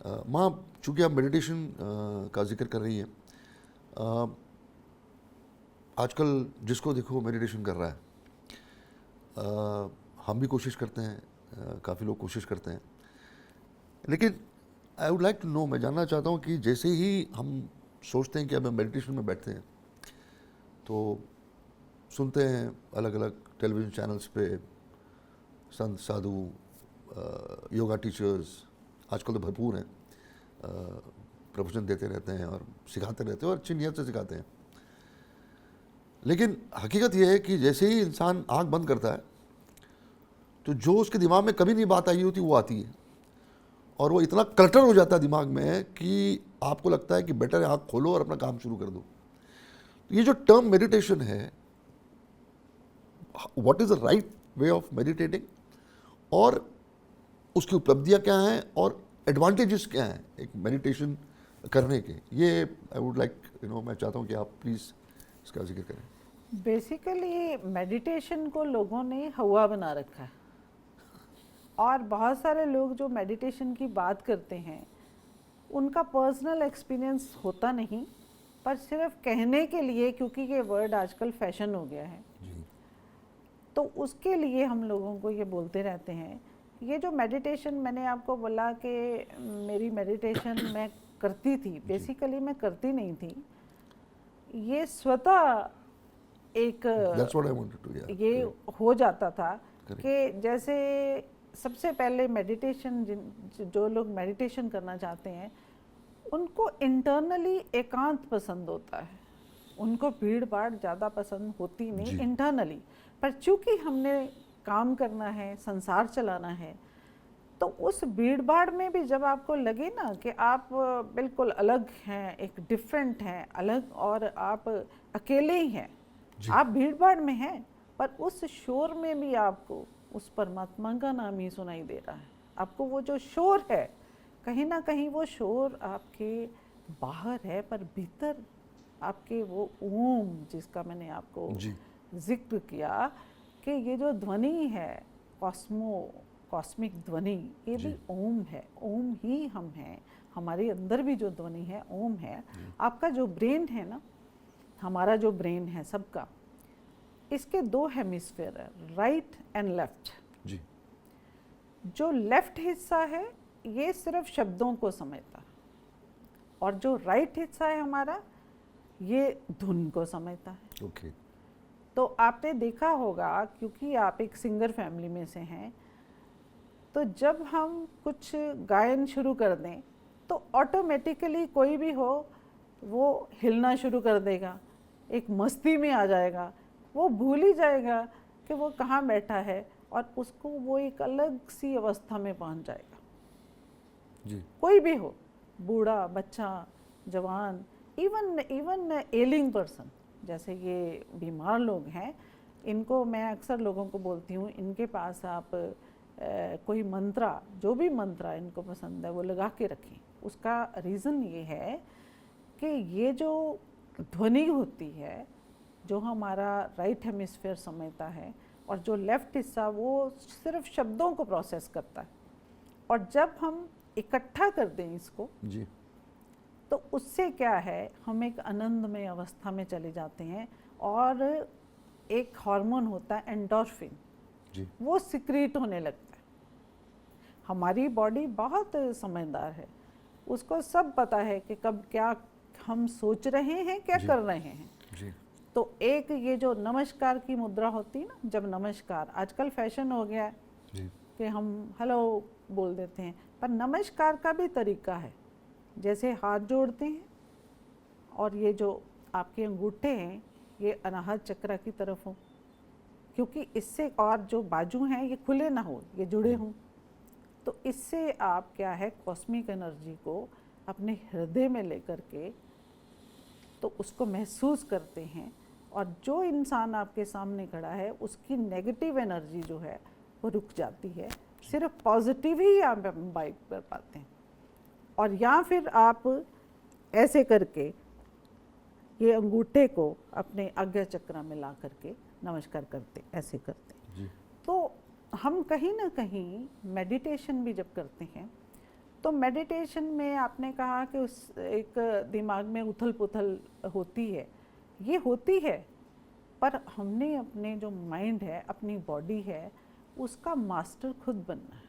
माँ, चूँकि आप मेडिटेशन का जिक्र कर रही हैं, आजकल जिसको देखो मेडिटेशन कर रहा है। हम भी कोशिश करते हैं, काफ़ी लोग कोशिश करते हैं, लेकिन I would like to know, मैं जानना चाहता हूँ कि जैसे ही हम सोचते हैं कि अब हम मेडिटेशन में बैठते हैं, तो सुनते हैं अलग अलग टेलीविज़न चैनल्स पे संत साधु, योगा टीचर्स आजकल तो भरपूर हैं, प्रवचन देते रहते हैं और सिखाते रहते हैं और अच्छी नीयत से सिखाते हैं। लेकिन हकीकत यह है कि जैसे ही इंसान आंख बंद करता है, तो जो उसके दिमाग में कभी नहीं बात आई होती वो आती है, और वो इतना क्लटर हो जाता है दिमाग में कि आपको लगता है कि बेटर है आंख खोलो और अपना काम शुरू कर दो। ये जो टर्म मेडिटेशन है, what is the right way of meditating, और उसकी उपलब्धियां क्या हैं और एडवांटेजेस क्या हैं एक मेडिटेशन करने के, ये आई वुड लाइक मैं चाहता हूं कि आप प्लीज़ इसका जिक्र करें। बेसिकली मेडिटेशन को लोगों ने हवा बना रखा है, और बहुत सारे लोग जो मेडिटेशन की बात करते हैं उनका पर्सनल एक्सपीरियंस होता नहीं, पर सिर्फ कहने के लिए, क्योंकि ये वर्ड आजकल फैशन हो गया है, तो उसके लिए हम लोगों को ये बोलते रहते हैं। ये जो मेडिटेशन मैंने आपको बोला कि मेरी मेडिटेशन मैं करती थी, बेसिकली मैं करती नहीं थी, ये स्वतः एक ये हो जाता था कि जैसे सबसे पहले मेडिटेशन जो लोग मेडिटेशन करना चाहते हैं उनको इंटरनली एकांत पसंद होता है, उनको भीड़ भाड़ ज़्यादा पसंद होती नहीं इंटरनली, पर चूंकि हमने काम करना है, संसार चलाना है, तो उस भीड़ भाड़ में भी जब आपको लगे ना कि आप बिल्कुल अलग हैं, एक डिफरेंट हैं, अलग, और आप अकेले ही हैं, आप भीड़ भाड़ में हैं, पर उस शोर में भी आपको उस परमात्मा का नाम ही सुनाई दे रहा है। आपको वो जो शोर है, कहीं ना कहीं वो शोर आपके बाहर है, पर भीतर आपके वो ओम, जिसका मैंने आपको जिक्र किया कि ये जो ध्वनि है, कॉस्मिक ध्वनि, ये भी ओम है, ओम ही हम हैं, हमारे अंदर भी जो ध्वनि है ओम है। आपका जो ब्रेन है ना, हमारा जो ब्रेन है सबका, इसके दो हेमिस्फीयर है, राइट एंड लेफ्ट। जो लेफ्ट हिस्सा है ये सिर्फ शब्दों को समझता है, और जो राइट हिस्सा है हमारा, ये धुन को समझता है। तो आपने देखा होगा, क्योंकि आप एक सिंगर फैमिली में से हैं, तो जब हम कुछ गायन शुरू कर दें तो ऑटोमेटिकली कोई भी हो वो हिलना शुरू कर देगा, एक मस्ती में आ जाएगा, वो भूल ही जाएगा कि वो कहाँ बैठा है, और उसको वो एक अलग सी अवस्था में पहुँच जाएगा। कोई भी हो, बूढ़ा, बच्चा, जवान, इवन एलिंग पर्सन, जैसे ये बीमार लोग हैं, इनको मैं अक्सर लोगों को बोलती हूँ, इनके पास आप कोई मंत्रा, जो भी मंत्रा इनको पसंद है वो लगा के रखें। उसका रीज़न ये है कि ये जो ध्वनि होती है, जो हमारा राइट हेमिस्फीयर समझता है, और जो लेफ्ट हिस्सा वो सिर्फ शब्दों को प्रोसेस करता है, और जब हम इकट्ठा कर दें इसको तो उससे क्या है, हम एक आनंदमय अवस्था में चले जाते हैं, और एक हार्मोन होता है एंडोर्फिन, वो सिक्रीट होने लगता है। हमारी बॉडी बहुत समझदार है, उसको सब पता है कि कब क्या हम सोच रहे हैं, क्या कर रहे हैं। तो एक ये जो नमस्कार की मुद्रा होती है ना, जब नमस्कार, आजकल फैशन हो गया है कि हम हेलो बोल देते हैं, पर नमस्कार का भी तरीका है। जैसे हाथ जोड़ते हैं, और ये जो आपके अंगूठे हैं ये अनाहत चक्र की तरफ हो, क्योंकि इससे, और जो बाजू हैं ये खुले ना हो, ये जुड़े हों, तो इससे आप क्या है, कॉस्मिक एनर्जी को अपने हृदय में लेकर के तो उसको महसूस करते हैं, और जो इंसान आपके सामने खड़ा है उसकी नेगेटिव एनर्जी जो है वो रुक जाती है, सिर्फ पॉजिटिव ही आप बाइक कर पाते हैं। और या फिर आप ऐसे करके ये अंगूठे को अपने आज्ञा चक्र में ला करके नमस्कार करते, ऐसे करते। तो हम कहीं ना कहीं मेडिटेशन भी जब करते हैं तो मेडिटेशन में आपने कहा कि उस एक दिमाग में उथल पुथल होती है, ये होती है, पर हमने अपने जो माइंड है, अपनी बॉडी है, उसका मास्टर खुद बनना है।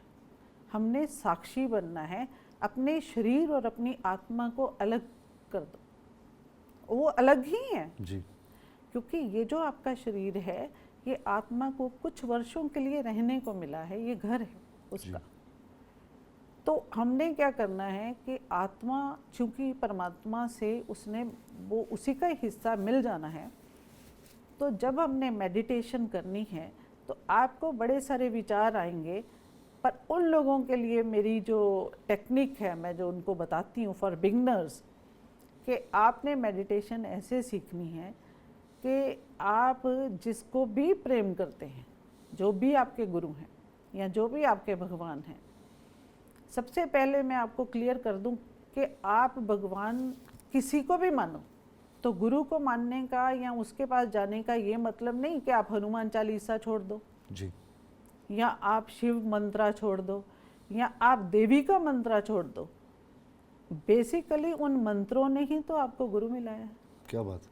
हमने साक्षी बनना है। अपने शरीर और अपनी आत्मा को अलग कर दो, वो अलग ही है जी क्योंकि ये जो आपका शरीर है, ये आत्मा को कुछ वर्षों के लिए रहने को मिला है, ये घर है उसका। तो हमने क्या करना है कि आत्मा, चूंकि परमात्मा से उसने वो उसी का हिस्सा मिल जाना है, तो जब हमने मेडिटेशन करनी है तो आपको बड़े सारे विचार आएंगे, पर उन लोगों के लिए मेरी जो टेक्निक है, मैं जो उनको बताती हूँ फॉर बिगनर्स, कि आपने मेडिटेशन ऐसे सीखनी है कि आप जिसको भी प्रेम करते हैं, जो भी आपके गुरु हैं या जो भी आपके भगवान हैं, सबसे पहले मैं आपको क्लियर कर दूं कि आप भगवान किसी को भी मानो, तो गुरु को मानने का या उसके पास जाने का ये मतलब नहीं कि आप हनुमान चालीसा छोड़ दो जी या आप शिव मंत्रा छोड़ दो या आप देवी का मंत्रा छोड़ दो। बेसिकली उन मंत्रों ने ही तो आपको गुरु मिलाया है। क्या बात।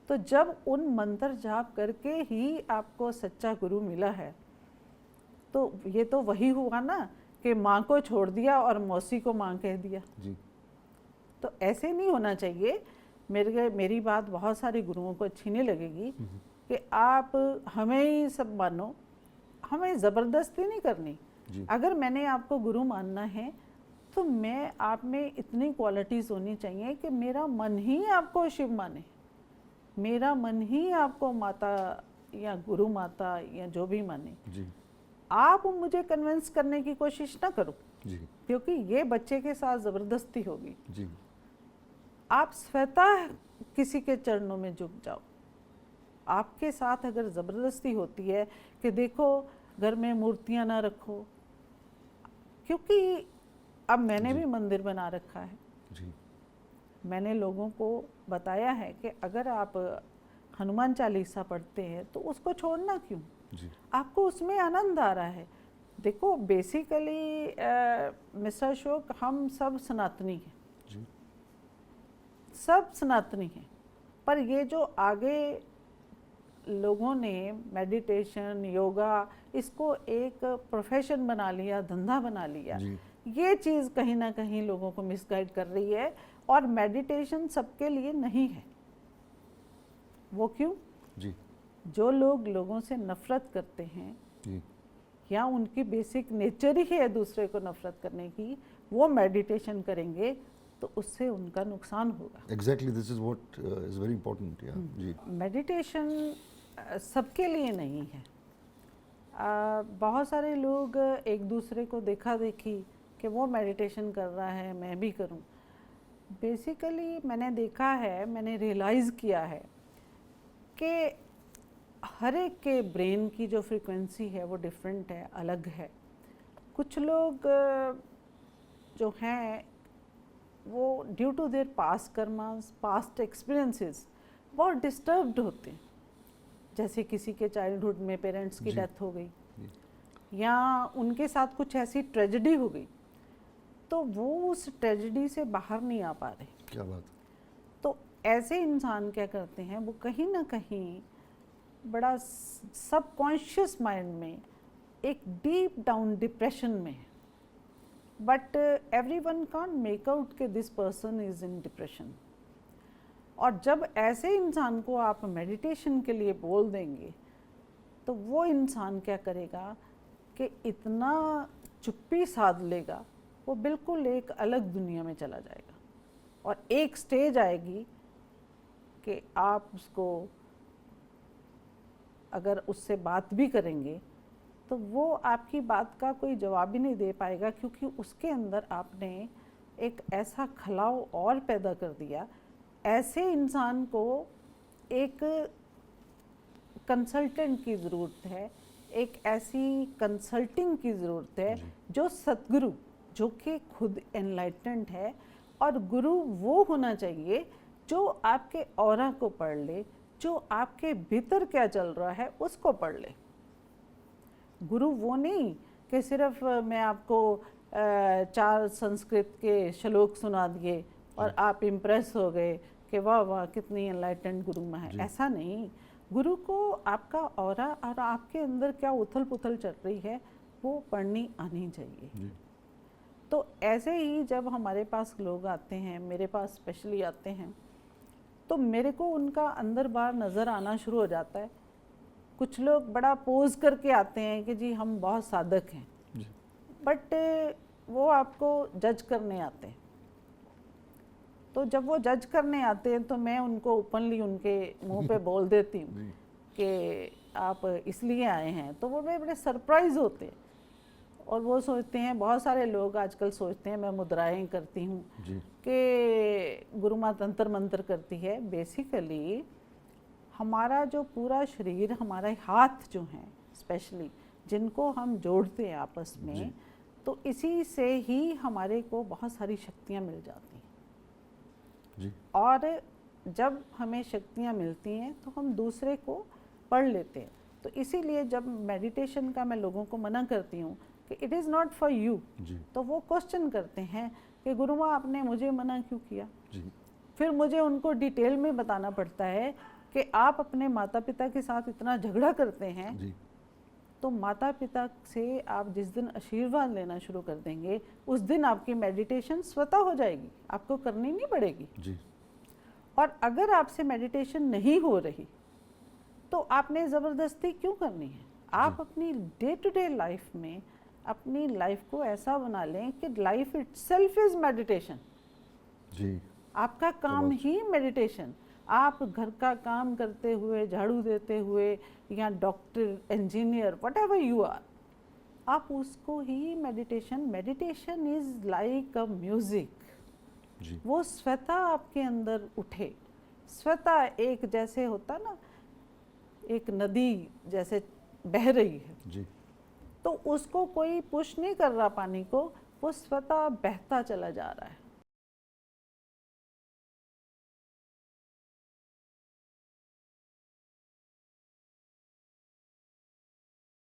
तो जब उन मंत्र जाप करके ही आपको सच्चा गुरु मिला है, तो ये तो वही हुआ ना कि माँ को छोड़ दिया और मौसी को माँ कह दिया। जी तो ऐसे नहीं होना चाहिए। मेरी बात बहुत सारे गुरुओं को अच्छी नहीं लगेगी कि आप हमें ही सब मानो, हमें ज़बरदस्ती नहीं करनी। जी अगर मैंने आपको गुरु मानना है तो मैं आप में इतनी क्वालिटीज़ होनी चाहिए कि मेरा मन ही आपको शिव माने, मेरा मन ही आपको माता या गुरु माता या जो भी माने। जी आप मुझे कन्विंस करने की कोशिश ना करो, जी क्योंकि ये बच्चे के साथ ज़बरदस्ती होगी। जी आप स्वतः किसी के चरणों में झुक जाओ। आपके साथ अगर ज़बरदस्ती होती है कि देखो घर में मूर्तियां ना रखो, क्योंकि अब मैंने भी मंदिर बना रखा है, जी मैंने लोगों को बताया है कि अगर आप हनुमान चालीसा पढ़ते हैं तो उसको छोड़ना क्यों, जी आपको उसमें आनंद आ रहा है। देखो बेसिकली मिस्टर अशोक, हम सब सनातनी हैं, जी सब सनातनी हैं, पर ये जो आगे लोगों ने मेडिटेशन योगा इसको एक प्रोफेशन बना लिया, धंधा बना लिया, जी ये चीज़ कहीं ना कहीं लोगों को मिसगाइड कर रही है। और मेडिटेशन सबके लिए नहीं है। वो क्यों? जी जो लोग लोगों से नफरत करते हैं जी या उनकी बेसिक नेचर ही है दूसरे को नफरत करने की, वो मेडिटेशन करेंगे तो उससे उनका नुकसान होगा। Exactly, this is what is very important. या जी मेडिटेशन सबके लिए नहीं है। बहुत सारे लोग एक दूसरे को देखा देखी कि वो मेडिटेशन कर रहा है मैं भी करूं। बेसिकली मैंने देखा है, मैंने रियलाइज़ किया है कि हर एक के ब्रेन की जो फ्रीक्वेंसी है वो डिफरेंट है, अलग है। कुछ लोग जो हैं वो due to their past karmas, past experiences बहुत डिस्टर्ब्ड होते हैं। जैसे किसी के चाइल्डहुड में पेरेंट्स की जी। डेथ हो गई या उनके साथ कुछ ऐसी ट्रेजेडी हो गई, तो वो उस ट्रेजेडी से बाहर नहीं आ पा रहे। क्या बात। तो ऐसे इंसान क्या करते हैं, वो कहीं ना कहीं बड़ा सबकॉन्शियस माइंड में एक डीप डाउन डिप्रेशन में है। But everyone can't make out कि this person is in depression. और जब ऐसे इंसान को आप मेडिटेशन के लिए बोल देंगे तो वो इंसान क्या करेगा कि इतना चुप्पी साध लेगा, वो बिल्कुल एक अलग दुनिया में चला जाएगा। और एक स्टेज आएगी कि आप उसको अगर उससे बात भी करेंगे तो वो आपकी बात का कोई जवाब ही नहीं दे पाएगा, क्योंकि उसके अंदर आपने एक ऐसा खलाव और पैदा कर दिया। ऐसे इंसान को एक कंसल्टेंट की ज़रूरत है, एक ऐसी कंसल्टिंग की ज़रूरत है जो सतगुरु, जो कि खुद एनलाइटेंड है। और गुरु वो होना चाहिए जो आपके ऑरा को पढ़ ले, जो आपके भीतर क्या चल रहा है उसको पढ़ ले। गुरु वो नहीं कि सिर्फ मैं आपको 4 संस्कृत के श्लोक सुना दिए और आप इम्प्रेस हो गए कि वाह वाह कितनी एनलाइटेंड गुरु माँ है। ऐसा नहीं, गुरु को आपका ऑरा और आपके अंदर क्या उथल पुथल चल रही है वो पढ़नी आनी चाहिए। तो ऐसे ही जब हमारे पास लोग आते हैं, मेरे पास स्पेशली आते हैं, तो मेरे को उनका अंदर बाहर नज़र आना शुरू हो जाता है। कुछ लोग बड़ा पोज करके आते हैं कि जी हम बहुत साधक हैं, बट वो आपको जज करने आते हैं। तो जब वो जज करने आते हैं तो मैं उनको ओपनली उनके मुंह पे बोल देती हूँ कि आप इसलिए आए हैं। तो वो बड़े सरप्राइज होते हैं और वो सोचते हैं, बहुत सारे लोग आजकल सोचते हैं मैं मुद्राएं करती हूँ कि गुरु माँ तंत्र मंत्र करती है। बेसिकली हमारा जो पूरा शरीर, हमारे हाथ जो हैं स्पेशली जिनको हम जोड़ते हैं आपस में, तो इसी से ही हमारे को बहुत सारी शक्तियाँ मिल जाती हैं जी। और जब हमें शक्तियाँ मिलती हैं तो हम दूसरे को पढ़ लेते हैं। तो इसीलिए जब मेडिटेशन का मैं लोगों को मना करती हूँ कि it is not for you, तो वो क्वेश्चन करते हैं कि गुरु माँ आपने मुझे मना क्यों किया जी। फिर मुझे उनको डिटेल में बताना पड़ता है कि आप अपने माता पिता के साथ इतना झगड़ा करते हैं जी। तो माता पिता से आप जिस दिन आशीर्वाद लेना शुरू कर देंगे उस दिन आपकी मेडिटेशन स्वतः हो जाएगी, आपको करनी नहीं पड़ेगी जी। और अगर आपसे मेडिटेशन नहीं हो रही तो आपने ज़बरदस्ती क्यों करनी है? आप अपनी डे टू डे लाइफ में अपनी लाइफ को ऐसा बना लें कि लाइफ इटसेल्फ इज मेडिटेशन जी। आपका काम ही मेडिटेशन। आप घर का काम करते हुए, झाड़ू देते हुए, या doctor, engineer, whatever you are, आप उसको ही meditation is like a music. वो स्वतः आपके अंदर उठे, स्वतः एक जैसे होता ना, एक नदी जैसे बह रही है जी। तो उसको कोई पुश नहीं कर रहा पानी को, वो स्वतः बहता चला जा रहा है।